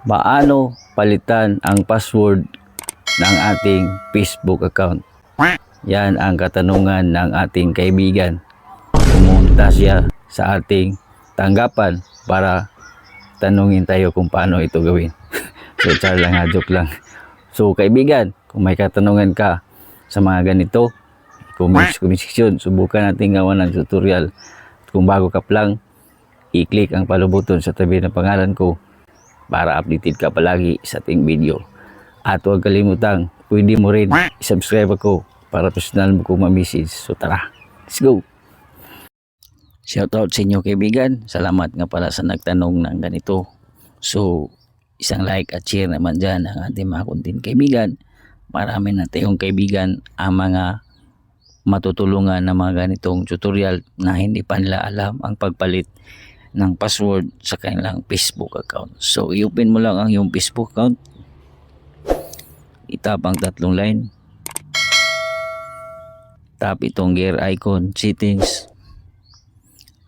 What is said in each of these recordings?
Paano palitan ang password ng ating Facebook account? Yan ang katanungan ng ating kaibigan. Pumunta siya sa ating tanggapan para tanungin tayo kung paano ito gawin. So, char lang ha, joke lang. So, kaibigan, kung may katanungan ka sa mga ganito, comment section, subukan natin gawa ng tutorial. At kung bago ka lang, i-click ang follow button sa tabi ng pangalan ko para updated ka palagi sa ating video. At huwag kalimutang, pwede mo rin subscribe ako para personal mo kong ma-message. So tara, let's go! Shoutout sa inyo kaibigan. Salamat nga pala sa nagtanong ng ganito. So, isang like at share naman dyan ang ating mga content kaibigan. Marami na tayong kaibigan ang mga matutulungan ng mga ganitong tutorial na hindi pa nila alam ang pagpalit ng password sa kanilang Facebook account. So, i-open mo lang ang iyong Facebook account. Itap ang tatlong line. Tap itong gear icon, settings.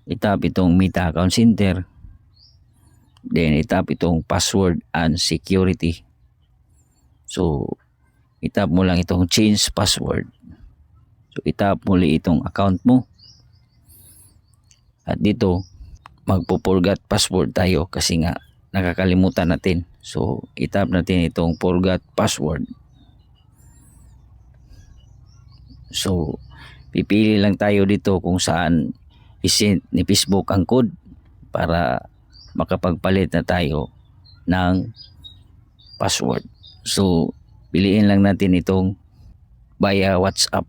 Itap itong Meta Account Center. Then, itap itong password and security. So, itap mo lang itong change password. So, itap muli itong account mo. At dito, magpo-forgot password tayo kasi nga nakakalimutan natin. So, itap natin itong forgot password. So, pipili lang tayo dito kung saan isend ni Facebook ang code para makapagpalit na tayo ng password. So, piliin lang natin itong via WhatsApp.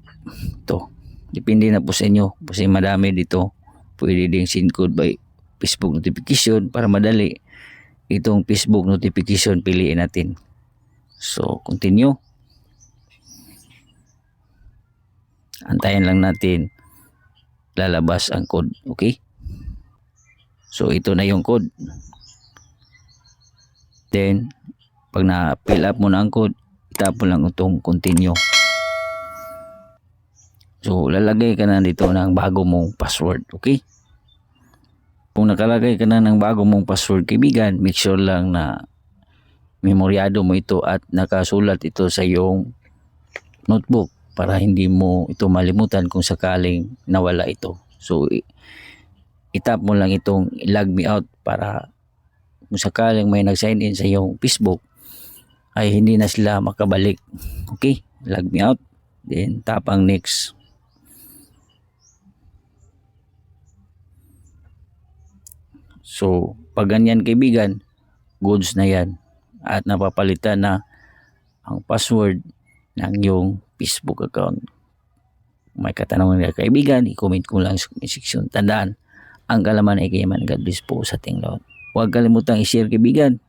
Ito. Depende na po sa inyo. Kasi madami dito. Pwede ding send code by Facebook notification para madali. Itong Facebook notification piliin natin. So, continue. Antayin lang natin lalabas ang code. Okay? So, ito na yung code. Then, pag na-fill up mo na ang code, itap mo lang itong continue. So, lalagay ka na dito ng bago mong password. Okay? Kung nakalagay ka na ng bago mong password, kaibigan, make sure lang na memoryado mo ito at nakasulat ito sa iyong notebook para hindi mo ito malimutan kung sakaling nawala ito. So, itap mo lang itong log me out para kung sakaling may nag-sign in sa iyong Facebook ay hindi na sila makabalik. Okay? Log me out. Then, tap ang next. So, pag ganyan kaibigan, goods na yan. At napapalitan na ang password ng iyong Facebook account. May katanungan ka kaibigan, i-comment ko lang sa comment section. Tandaan, ang kalaman ay kayaman. God bless po sa ating lahat. Huwag kalimutang i-share kaibigan